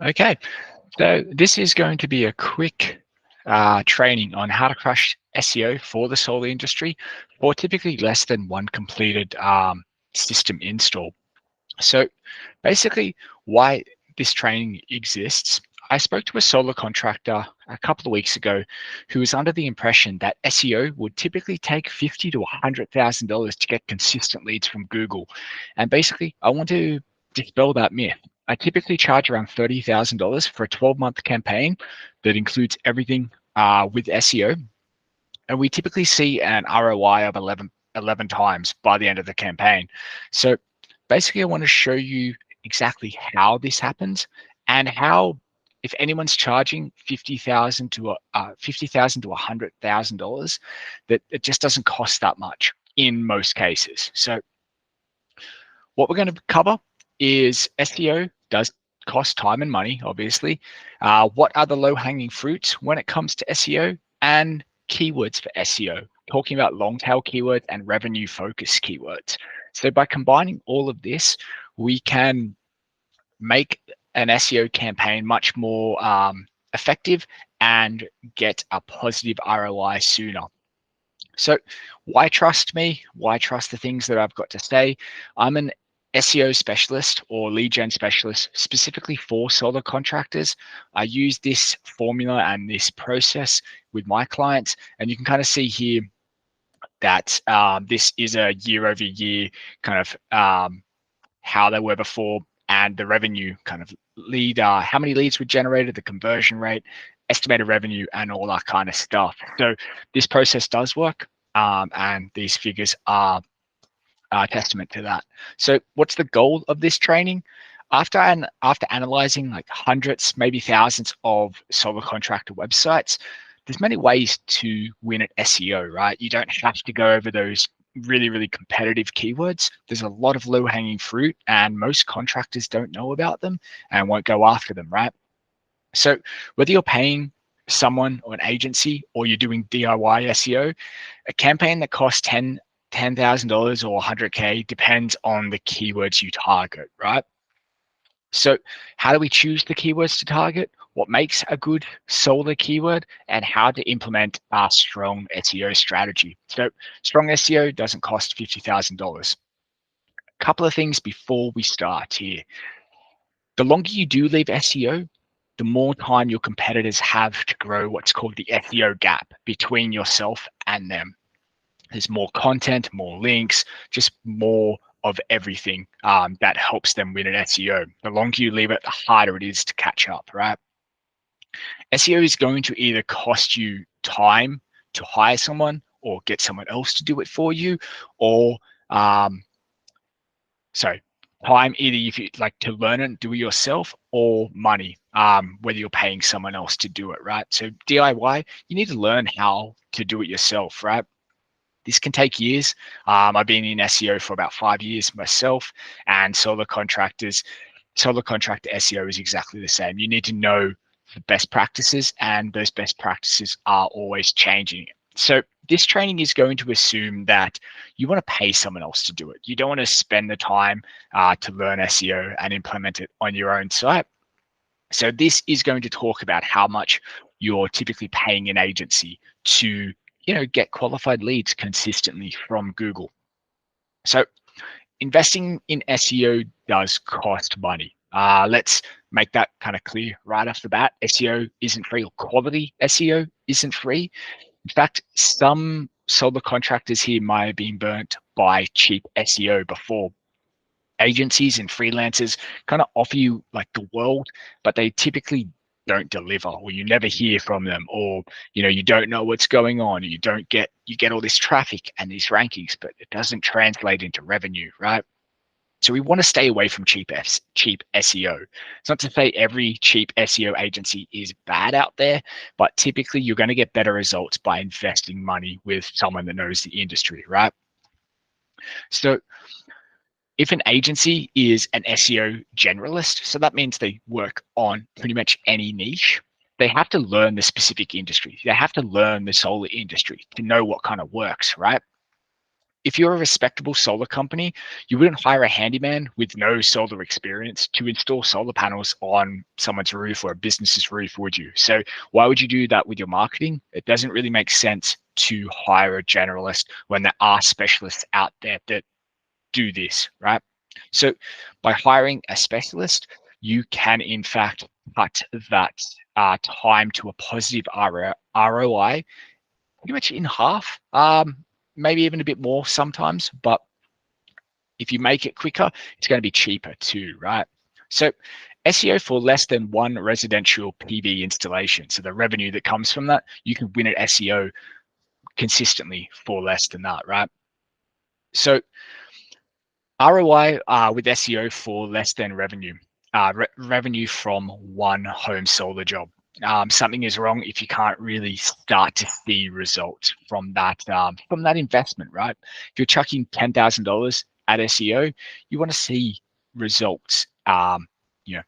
Okay, so this is going to be a quick training on how to crush SEO for the solar industry for typically less than one completed system install. So basically, why this training exists, I spoke to a solar contractor a couple of weeks ago who was under the impression that SEO would typically take $50,000 to $100,000 to get consistent leads from Google. And basically, I want to dispel that myth. I typically charge around $30,000 for a 12-month campaign that includes everything with SEO. And we typically see an ROI of 11 times by the end of the campaign. So basically, I want to show you exactly how this happens and how, if anyone's charging $50,000 to $100,000, that it just doesn't cost that much in most cases. So what we're going to cover is SEO does cost time and money, obviously. What are the low-hanging fruits when it comes to SEO, and keywords for SEO, talking about long tail keywords and revenue focused keywords. So by combining all of this, we can make an SEO campaign much more effective and get a positive ROI sooner. So why trust me? Why trust the things that I've got to say? I'm an SEO specialist or lead gen specialist specifically for solar contractors. I use this formula and this process with my clients, and you can kind of see here that this is a year over year kind of how they were before, and the revenue kind of lead, how many leads were generated, the conversion rate, estimated revenue, and all that kind of stuff. So this process does work, and these figures are testament to that. So what's the goal of this training? After analyzing like hundreds, maybe thousands of solar contractor websites, there's many ways to win at SEO, right? You don't have to go over those really competitive keywords. There's a lot of low-hanging fruit, and most contractors don't know about them and won't go after them, right? So whether you're paying someone or an agency or you're doing DIY SEO, a campaign that costs $10,000 or 100K depends on the keywords you target, right? So how do we choose the keywords to target? What makes a good solar keyword, and how to implement our strong SEO strategy. So strong SEO doesn't cost $50,000. A couple of things before we start here. The longer you do leave SEO, the more time your competitors have to grow what's called the SEO gap between yourself and them. There's more content, more links, just more of everything that helps them win an SEO. The longer you leave it, the harder it is to catch up, right? SEO is going to either cost you time to hire someone or get someone else to do it for you, or sorry, time either if you like to learn it and do it yourself, or money, whether you're paying someone else to do it, right? So DIY, you need to learn how to do it yourself, right? This can take years. I've been in SEO for about 5 years myself, and solar contractor SEO is exactly the same. You need to know the best practices, and those best practices are always changing. So this training is going to assume that you want to pay someone else to do it. You don't want to spend the time to learn SEO and implement it on your own site. So this is going to talk about how much you're typically paying an agency to, get qualified leads consistently from Google. So investing in SEO does cost money. Let's make that kind of clear right off the bat. SEO isn't free, or quality SEO isn't free. In fact, some solar contractors here might have been burnt by cheap SEO before. Agencies and freelancers kind of offer you like the world, but they typically don't deliver, or you never hear from them, or you don't know what's going on. You get all this traffic and these rankings, but it doesn't translate into revenue, right? So we want to stay away from cheap SEO. It's not to say every cheap SEO agency is bad out there, but typically you're going to get better results by investing money with someone that knows the industry, right? So if an agency is an SEO generalist, so that means they work on pretty much any niche, they have to learn the specific industry. They have to learn the solar industry to know what kind of works, right? if you're a respectable solar company, you wouldn't hire a handyman with no solar experience to install solar panels on someone's roof or a business's roof, would you? So why would you do that with your marketing? It doesn't really make sense to hire a generalist when there are specialists out there that do this, right? So by hiring a specialist, you can in fact cut that time to a positive ROI pretty much in half, maybe even a bit more sometimes. But if you make it quicker, it's going to be cheaper too, right? So SEO for less than one residential PV installation. So the revenue that comes from that, you can win at SEO consistently for less than that, right? So ROI with SEO for less than revenue, revenue from one home solar job. Something is wrong if you can't really start to see results from that investment, right? If you're chucking $10,000 at SEO, you want to see results. You know,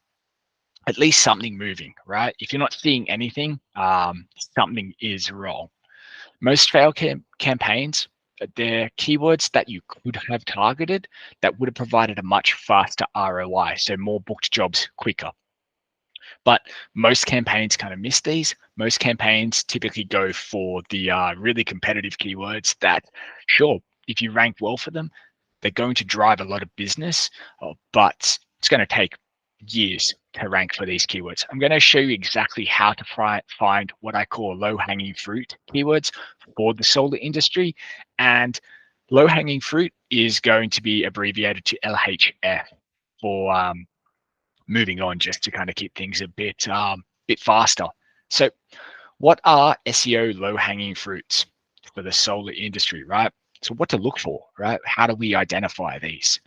at least something moving, right? If you're not seeing anything, something is wrong. Most failed campaigns, they're keywords that you could have targeted that would have provided a much faster ROI, so more booked jobs quicker. But most campaigns kind of miss these. Most campaigns typically go for the really competitive keywords that, sure, if you rank well for them, they're going to drive a lot of business, but it's going to take years to rank for these keywords. I'm going to show you exactly how to find what I call low-hanging fruit keywords for the solar industry. And low-hanging fruit is going to be abbreviated to LHF for moving on, just to kind of keep things a bit faster. So what are SEO low-hanging fruits for the solar industry, right? So what to look for, right? How do we identify these?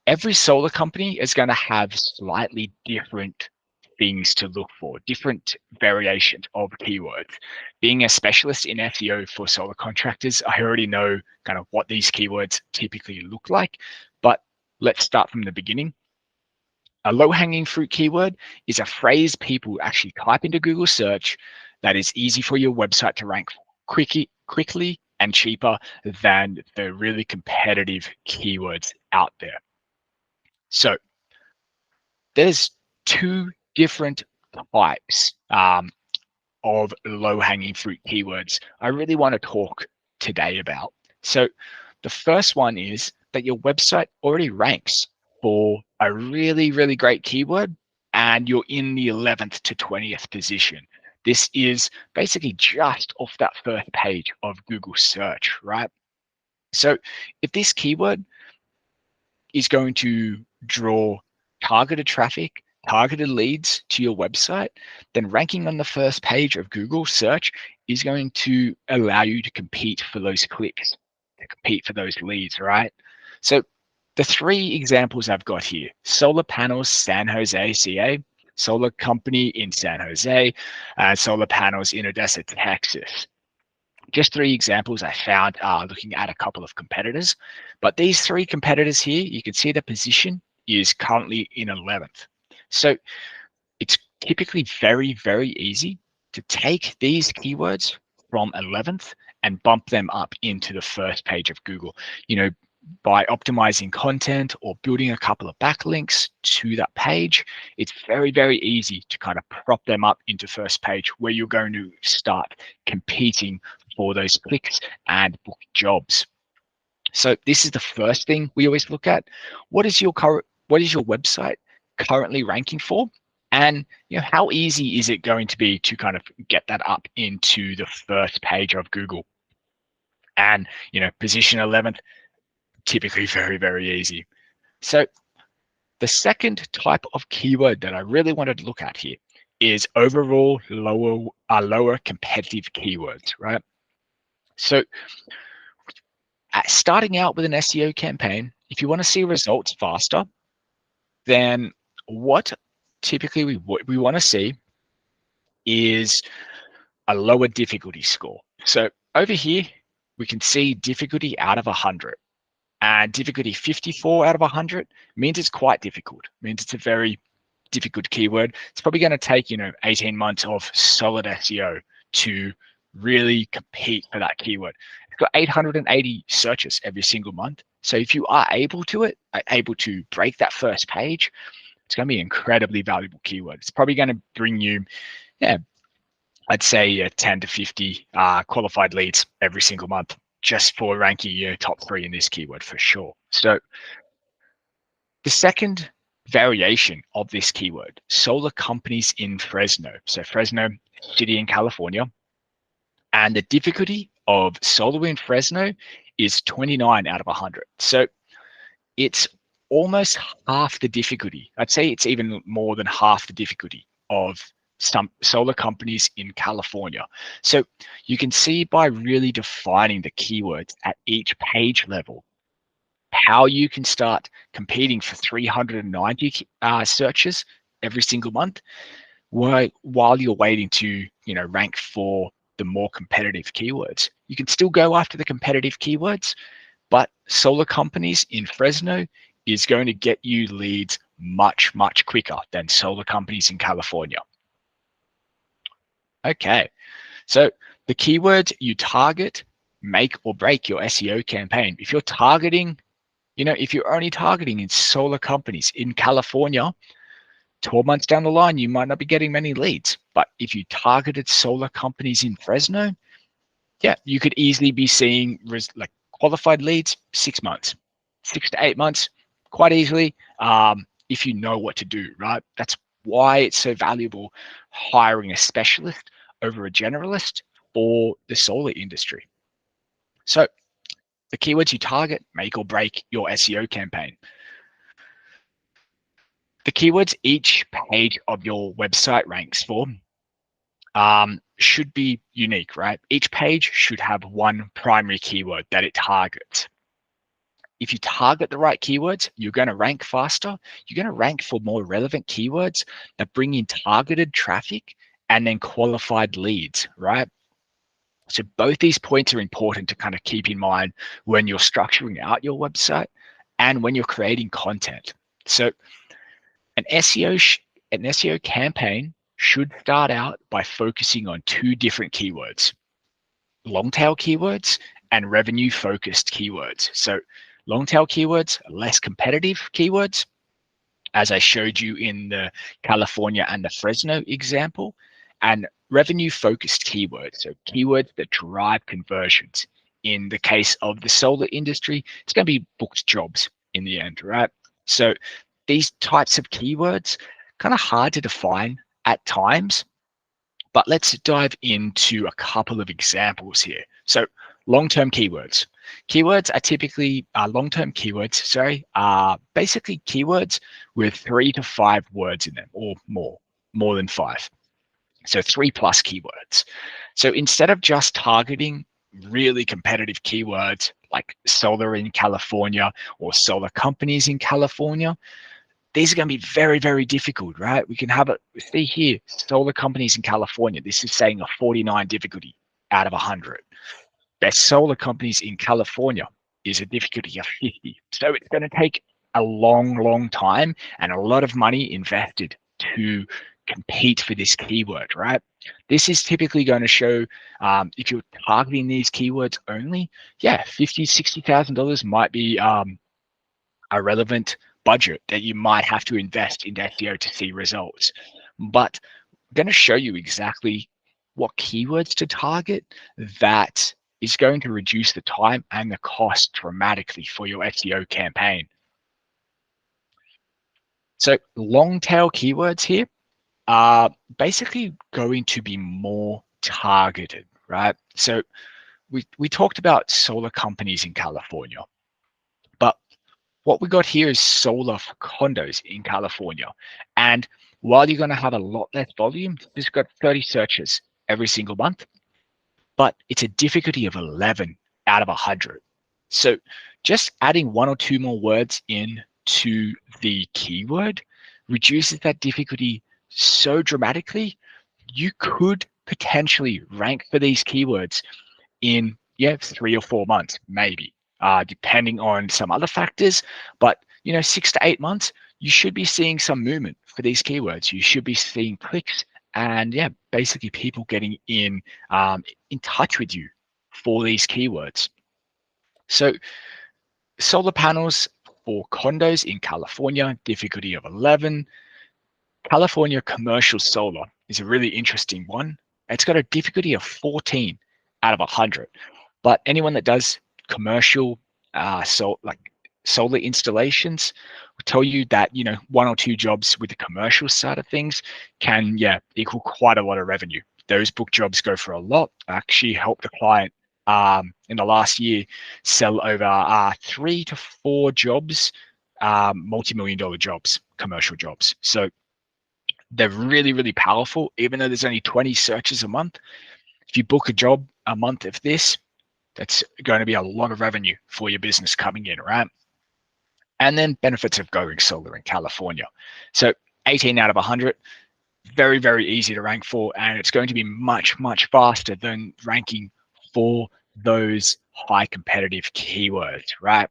Every solar company is going to have slightly different things to look for, different variations of keywords. Being a specialist in SEO for solar contractors, I already know kind of what these keywords typically look like, but let's start from the beginning. A low-hanging fruit keyword is a phrase people actually type into Google search that is easy for your website to rank quickly and cheaper than the really competitive keywords out there. So there's two different types of low-hanging fruit keywords I really want to talk today about. So the first one is that your website already ranks for a really, really great keyword and you're in the 11th to 20th position. This is basically just off that first page of Google search, right? So if this keyword is going to draw targeted traffic, targeted leads to your website, then ranking on the first page of Google search is going to allow you to compete for those clicks, to compete for those leads, right? So the three examples I've got here: solar panels, San Jose, CA, solar company in San Jose, solar panels in Odessa, Texas. Just three examples I found looking at a couple of competitors. But these three competitors here, you can see the position is currently in 11th. So it's typically very, very easy to take these keywords from 11th and bump them up into the first page of Google, by optimizing content or building a couple of backlinks to that page. It's very, very easy to kind of prop them up into first page where you're going to start competing for those clicks and book jobs. So this is the first thing we always look at. What is your website currently ranking for? And how easy is it going to be to kind of get that up into the first page of Google? And position 11th, typically very, very easy. So the second type of keyword that I really wanted to look at here is overall lower competitive keywords, right? So starting out with an SEO campaign, if you want to see results faster, then what typically we want to see is a lower difficulty score. So over here, we can see difficulty out of 100. And difficulty 54 out of 100 means it's quite difficult, means it's a very difficult keyword. It's probably going to take 18 months of solid SEO to really compete for that keyword. It's got 880 searches every single month. So if you are able to break that first page, it's going to be an incredibly valuable keyword. It's probably going to bring you, yeah, I'd say 10 to 50 qualified leads every single month just for ranking your top 3 in this keyword for sure. So the second variation of this keyword, solar companies in Fresno. So Fresno city in California. And the difficulty of solar in Fresno is 29 out of 100. So it's almost half the difficulty. I'd say it's even more than half the difficulty of some solar companies in California. So you can see by really defining the keywords at each page level, how you can start competing for 390 searches every single month while you're waiting to rank for the more competitive keywords. You can still go after the competitive keywords, but solar companies in Fresno is going to get you leads much, much quicker than solar companies in California. Okay, so the keywords you target make or break your SEO campaign. If you're targeting, if you're only targeting in solar companies in California, 12 months down the line, you might not be getting many leads. But if you targeted solar companies in Fresno, yeah, you could easily be seeing like qualified leads 6 months, 6 to 8 months, quite easily, if you know what to do, right? That's why it's so valuable hiring a specialist over a generalist for the solar industry. So the keywords you target make or break your SEO campaign. The keywords each page of your website ranks for should be unique, right? Each page should have one primary keyword that it targets. If you target the right keywords, you're going to rank faster. You're going to rank for more relevant keywords that bring in targeted traffic and then qualified leads, right? So both these points are important to kind of keep in mind when you're structuring out your website and when you're creating content. So an SEO campaign should start out by focusing on 2 different keywords: long tail keywords and revenue focused keywords. So long tail keywords, less competitive keywords, as I showed you in the California and the Fresno example, and revenue focused keywords, so keywords that drive conversions. In the case of the solar industry, it's going to be booked jobs in the end, right? So these types of keywords, kind of hard to define at times, but let's dive into a couple of examples here. So long-term keywords. Keywords are typically, long-term keywords, sorry, are basically keywords with 3 to 5 words in them or more than 5. So 3+ keywords. So instead of just targeting really competitive keywords like solar in California or solar companies in California, these are going to be very, very difficult, right? We can have it, see here, solar companies in California. This is saying a 49 difficulty out of 100. Best solar companies in California is a difficulty of 50. So it's going to take a long, long time and a lot of money invested to compete for this keyword, right? This is typically going to show, if you're targeting these keywords only, yeah, $50,000, $60,000 might be a relevant budget that you might have to invest in SEO to see results. But I'm going to show you exactly what keywords to target that is going to reduce the time and the cost dramatically for your SEO campaign. So long tail keywords here are basically going to be more targeted, right? So we talked about solar companies in California, but what we got here is solar condos in California. And while you're going to have a lot less volume, this got 30 searches every single month, but it's a difficulty of 11 out of 100. So just adding 1 or 2 more words in to the keyword reduces that difficulty so dramatically. You could potentially rank for these keywords in 3 or 4 months, maybe, depending on some other factors. But 6 to 8 months, you should be seeing some movement for these keywords. You should be seeing clicks and yeah, basically people getting in touch with you for these keywords. So solar panels for condos in California, difficulty of 11. California commercial solar is a really interesting one. It's got a difficulty of 14 out of 100. But anyone that does commercial like solar installations will tell you that, you know, 1 or 2 jobs with the commercial side of things can, yeah, equal quite a lot of revenue. Those book jobs go for a lot. I actually helped a client in the last year sell over 3 to 4 jobs, multi-million-dollar jobs, commercial jobs. So they're really, really powerful, even though there's only 20 searches a month. If you book a job a month of this, that's going to be a lot of revenue for your business coming in, right? And then benefits of going solar in California. So 18 out of 100, very, very easy to rank for, and it's going to be much, much faster than ranking for those high competitive keywords, right?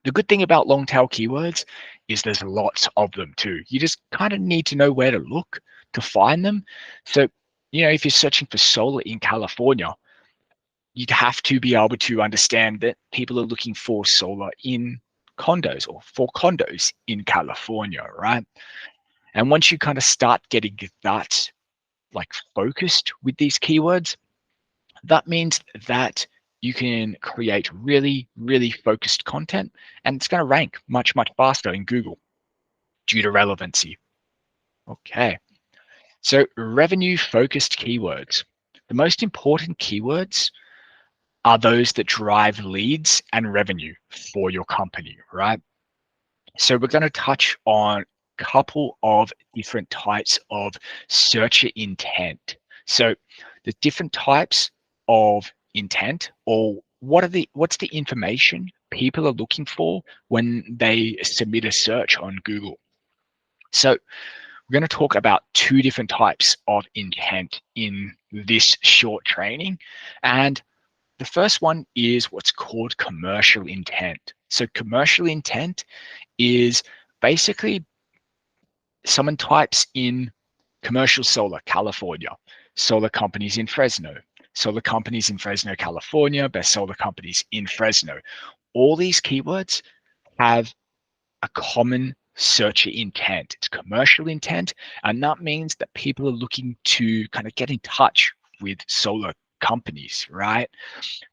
The good thing about long tail keywords is there's lots of them too. You just kind of need to know where to look to find them. So, you know, if you're searching for solar in California, you'd have to be able to understand that people are looking for solar in condos or for condos in California, right? And once you kind of start getting that like focused with these keywords, that means that you can create really, really focused content, and it's going to rank much, much faster in Google due to relevancy. Okay, so revenue focused keywords. The most important keywords are those that drive leads and revenue for your company, right? So we're going to touch on a couple of different types of searcher intent. So the different types of intent, or what's the information people are looking for when they submit a search on Google. So we're going to talk about 2 different types of intent in this short training. And the first one is what's called commercial intent. So commercial intent is basically someone types in commercial solar, California, solar companies in Fresno, solar companies in Fresno, California, best solar companies in Fresno. All these keywords have a common searcher intent. It's commercial intent, and that means that people are looking to kind of get in touch with solar companies, right?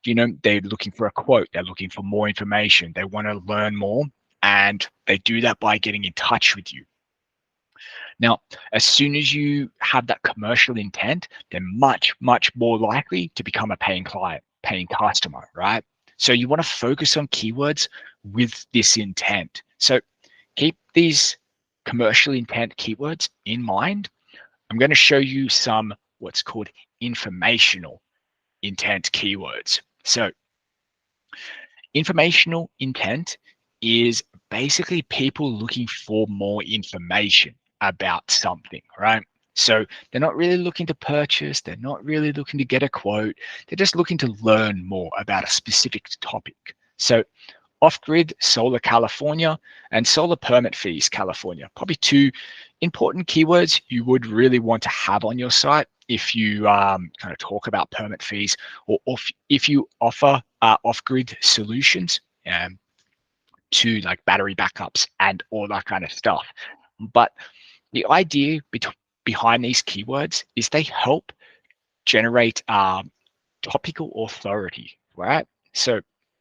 You know, they're looking for a quote, they're looking for more information, they want to learn more, and they do that by getting in touch with you. Now, as soon as you have that commercial intent, they're much, much more likely to become a paying client, paying customer, right? So you want to focus on keywords with this intent. So keep these commercial intent keywords in mind. I'm going to show you some what's called informational intent keywords. So informational intent is basically people looking for more information about something, right? So they're not really looking to purchase, they're not really looking to get a quote, they're just looking to learn more about a specific topic. So off-grid solar California and solar permit fees California, probably 2 important keywords you would really want to have on your site if you kind of talk about permit fees, or if you offer off-grid solutions to like battery backups and all that kind of stuff. But the idea behind these keywords is they help generate topical authority, right? So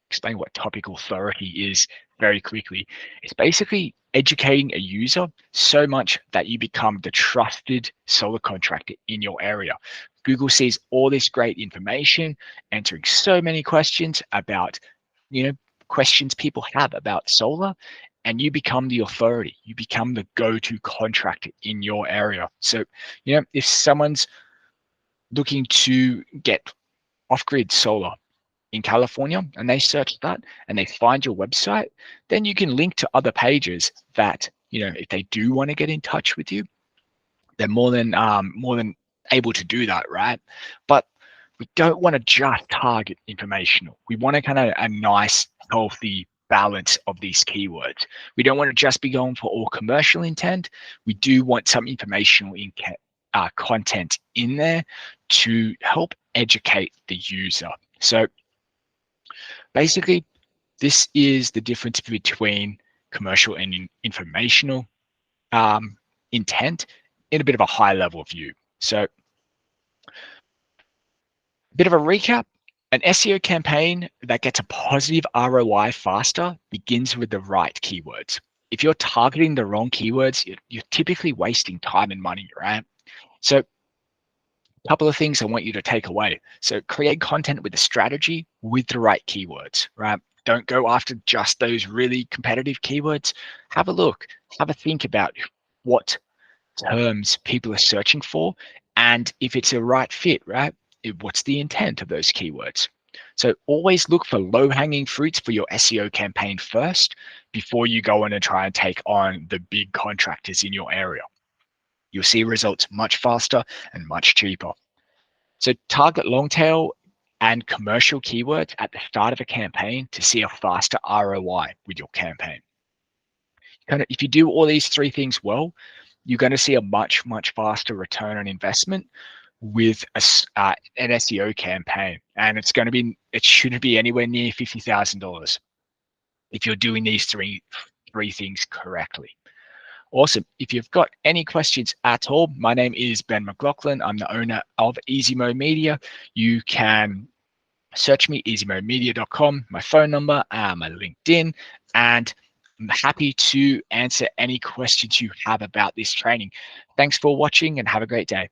explain what topical authority is very quickly. It's basically educating a user so much that you become the trusted solar contractor in your area. Google sees all this great information, answering so many questions about, you know, questions people have about solar, and you become the authority. You become the go-to contractor in your area. So, you know, if someone's looking to get off-grid solar in California and they search that and they find your website, then you can link to other pages that, you know, if they do want to get in touch with you, they're more than able to do that, right? But we don't want to just target informational. We want to kind of a nice, healthy balance of these keywords. We don't want to just be going for all commercial intent. We do want some informational content in there to help educate the user. So basically, this is the difference between commercial and informational intent in a bit of a high level view. So a bit of a recap, an SEO campaign that gets a positive ROI faster begins with the right keywords. If you're targeting the wrong keywords, you're typically wasting time and money, right? So a couple of things I want you to take away. So create content with a strategy with the right keywords, right? Don't go after just those really competitive keywords. Have a look, have a think about what terms people are searching for, and if it's a right fit, right? What's the intent of those keywords? So always look for low-hanging fruits for your SEO campaign first before you go in and try and take on the big contractors in your area. You'll see results much faster and much cheaper. So target long tail and commercial keywords at the start of a campaign to see a faster ROI with your campaign. If you do all these three things well, you're going to see a much, much faster return on investment with an SEO campaign. And it shouldn't be anywhere near $50,000 if you're doing these three things correctly. Awesome. If you've got any questions at all, my name is Ben McLaughlin. I'm the owner of Easy Mode Media. You can search me, easymodemedia.com, my phone number, my LinkedIn, and I'm happy to answer any questions you have about this training. Thanks for watching and have a great day.